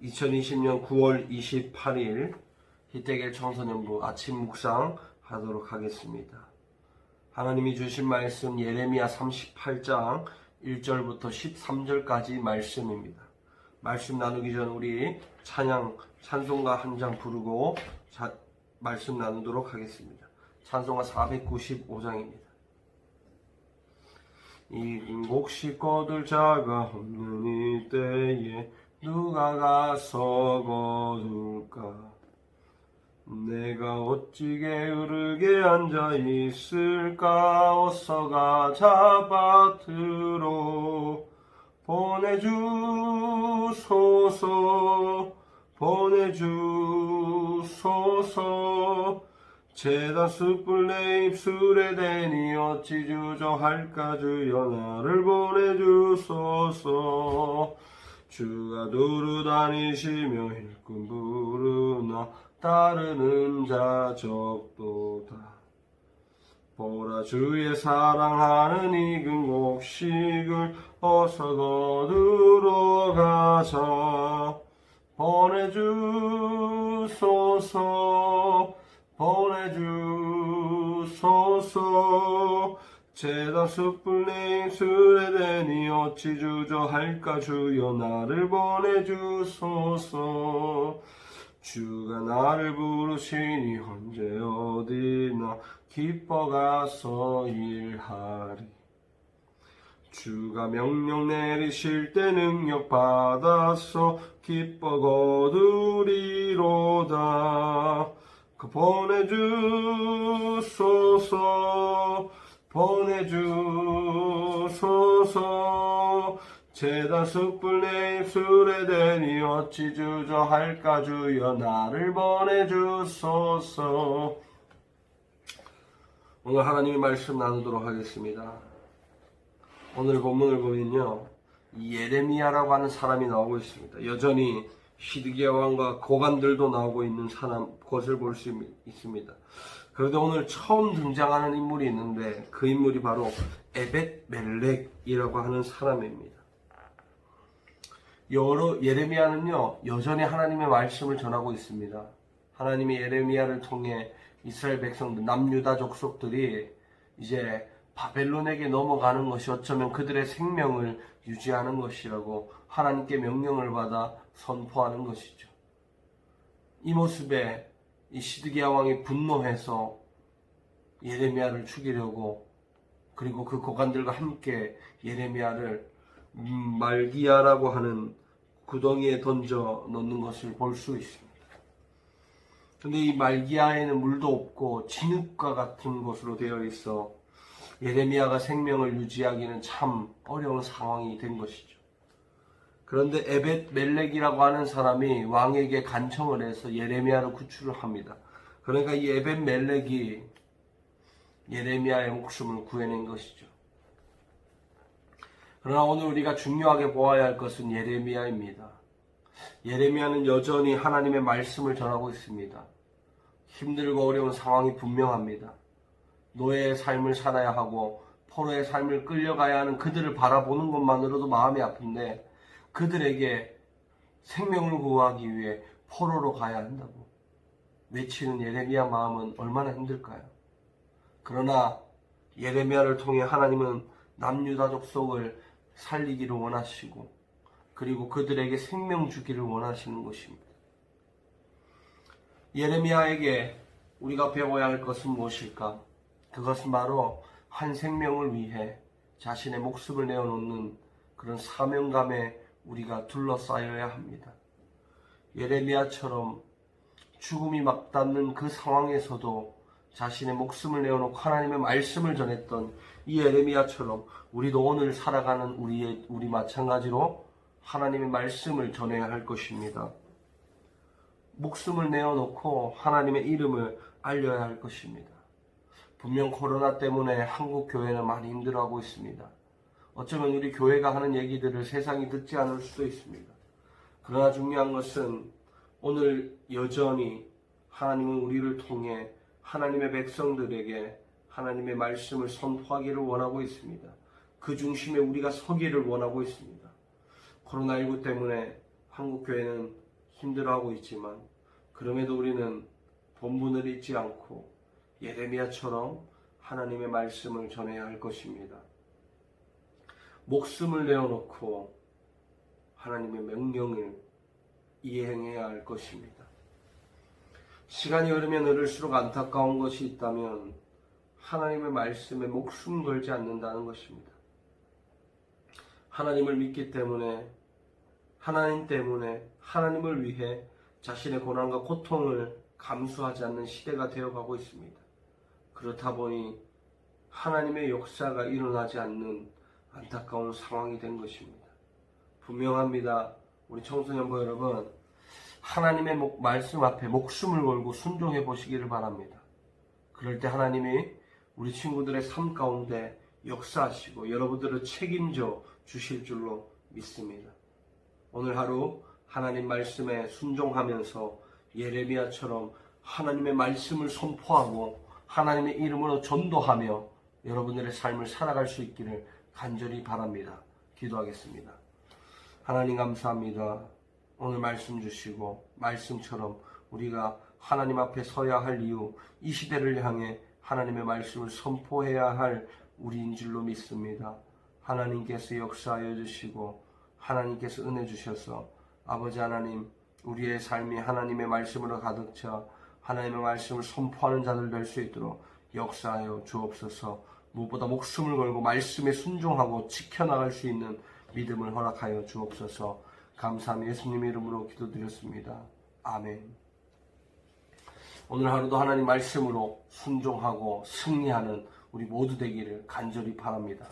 2020년 9월 28일 희태길 청소년부 아침 묵상 하도록 하겠습니다. 하나님이 주신 말씀 예레미야 38장 1절부터 13절까지 말씀입니다. 말씀 나누기 전 우리 찬송가 한 장 부르고 말씀 나누도록 하겠습니다. 찬송가 495장입니다. 이곡 식구들 자가 없는 이때에 누가 가서 거둘까? 내가 어찌 게으르게 앉아 있을까? 어서가 밭으로 보내주소서. 제단 숯불 내 입술에 대니 어찌 주저할까? 주여 나를 보내주소서. 주가 두루 다니시며 일꾼 부르나 따르는 자 적도다. 보라 주의 사랑하는 익은 곡식을 어서 거두러 가자. 보내주소서. 제단 숯불 내 입술에 대니 어찌 주저할까? 주여 나를 보내주소서. 주가 나를 부르시니 언제 어디나 기뻐 가서 일하리. 주가 명령 내리실 때 능력 받아서 기뻐 거두리로다. 보내주소서. 제단 숯불 내 입술에 대니 어찌 주저할까? 주여 나를 보내주소서. 오늘 하나님의 말씀 나누도록 하겠습니다. 오늘 본문을 보면요, 예레미야라고 하는 사람이 나오고 있습니다. 여전히 시드기야 왕과 고관들도 나오고 있는 것을 볼 수 있습니다. 그런데 오늘 처음 등장하는 인물이 있는데 그 인물이 바로 에벳멜렉이라고 하는 사람입니다. 예레미야는요, 여전히 하나님의 말씀을 전하고 있습니다. 하나님이 예레미야를 통해 이스라엘 백성들, 남유다 족속들이 이제 바벨론에게 넘어가는 것이 어쩌면 그들의 생명을 유지하는 것이라고 하나님께 명령을 받아 선포하는 것이죠. 이 모습에 이 시드기야 왕이 분노해서 예레미야를 죽이려고, 그리고 그 고관들과 함께 예레미야를 말기야라고 하는 구덩이에 던져 넣는 것을 볼 수 있습니다. 근데 이 말기야에는 물도 없고 진흙과 같은 곳으로 되어 있어 예레미야가 생명을 유지하기는 참 어려운 상황이 된 것이죠. 그런데 에벳멜렉이라고 하는 사람이 왕에게 간청을 해서 예레미야를 구출을 합니다. 그러니까 이 에벳멜렉이 예레미야의 목숨을 구해낸 것이죠. 그러나 오늘 우리가 중요하게 보아야 할 것은 예레미야입니다. 예레미야는 여전히 하나님의 말씀을 전하고 있습니다. 힘들고 어려운 상황이 분명합니다. 노예의 삶을 살아야 하고 포로의 삶을 끌려가야 하는 그들을 바라보는 것만으로도 마음이 아픈데, 그들에게 생명을 구하기 위해 포로로 가야 한다고 외치는 예레미야 마음은 얼마나 힘들까요? 그러나 예레미야를 통해 하나님은 남유다 족속을 살리기를 원하시고, 그리고 그들에게 생명 주기를 원하시는 것입니다. 예레미야에게 우리가 배워야 할 것은 무엇일까? 그것은 바로 한 생명을 위해 자신의 목숨을 내어놓는 그런 사명감에 우리가 둘러싸여야 합니다. 예레미야처럼 죽음이 막닿는 그 상황에서도 자신의 목숨을 내어놓고 하나님의 말씀을 전했던 이 예레미야처럼 우리도 오늘 살아가는 우리 마찬가지로 하나님의 말씀을 전해야 할 것입니다. 목숨을 내어놓고 하나님의 이름을 알려야 할 것입니다. 분명 코로나 때문에 한국 교회는 많이 힘들어하고 있습니다. 어쩌면 우리 교회가 하는 얘기들을 세상이 듣지 않을 수도 있습니다. 그러나 중요한 것은 오늘 여전히 하나님은 우리를 통해 하나님의 백성들에게 하나님의 말씀을 선포하기를 원하고 있습니다. 그 중심에 우리가 서기를 원하고 있습니다. 코로나19 때문에 한국교회는 힘들어하고 있지만 그럼에도 우리는 본분을 잊지 않고 예레미야처럼 하나님의 말씀을 전해야 할 것입니다. 목숨을 내어놓고 하나님의 명령을 이행해야 할 것입니다. 시간이 흐르면 흐를수록 안타까운 것이 있다면 하나님의 말씀에 목숨 걸지 않는다는 것입니다. 하나님을 믿기 때문에, 하나님 때문에, 하나님을 위해 자신의 고난과 고통을 감수하지 않는 시대가 되어가고 있습니다. 그렇다 보니 하나님의 역사가 일어나지 않는 안타까운 상황이 된 것입니다. 분명합니다. 우리 청소년부 여러분, 하나님의 말씀 앞에 목숨을 걸고 순종해 보시기를 바랍니다. 그럴 때 하나님이 우리 친구들의 삶 가운데 역사하시고 여러분들을 책임져 주실 줄로 믿습니다. 오늘 하루 하나님 말씀에 순종하면서 예레미야처럼 하나님의 말씀을 선포하고 하나님의 이름으로 전도하며 여러분들의 삶을 살아갈 수 있기를 간절히 바랍니다. 기도하겠습니다. 하나님 감사합니다. 오늘 말씀 주시고 말씀처럼 우리가 하나님 앞에 서야 할 이유, 이 시대를 향해 하나님의 말씀을 선포해야 할 우리인 줄로 믿습니다. 하나님께서 역사하여 주시고 하나님께서 은혜 주셔서 아버지 하나님, 우리의 삶이 하나님의 말씀으로 가득 차 하나님의 말씀을 선포하는 자들 될 수 있도록 역사하여 주옵소서. 무엇보다 목숨을 걸고 말씀에 순종하고 지켜나갈 수 있는 믿음을 허락하여 주옵소서. 감사하며 예수님의 이름으로 기도드렸습니다. 아멘. 오늘 하루도 하나님 말씀으로 순종하고 승리하는 우리 모두 되기를 간절히 바랍니다.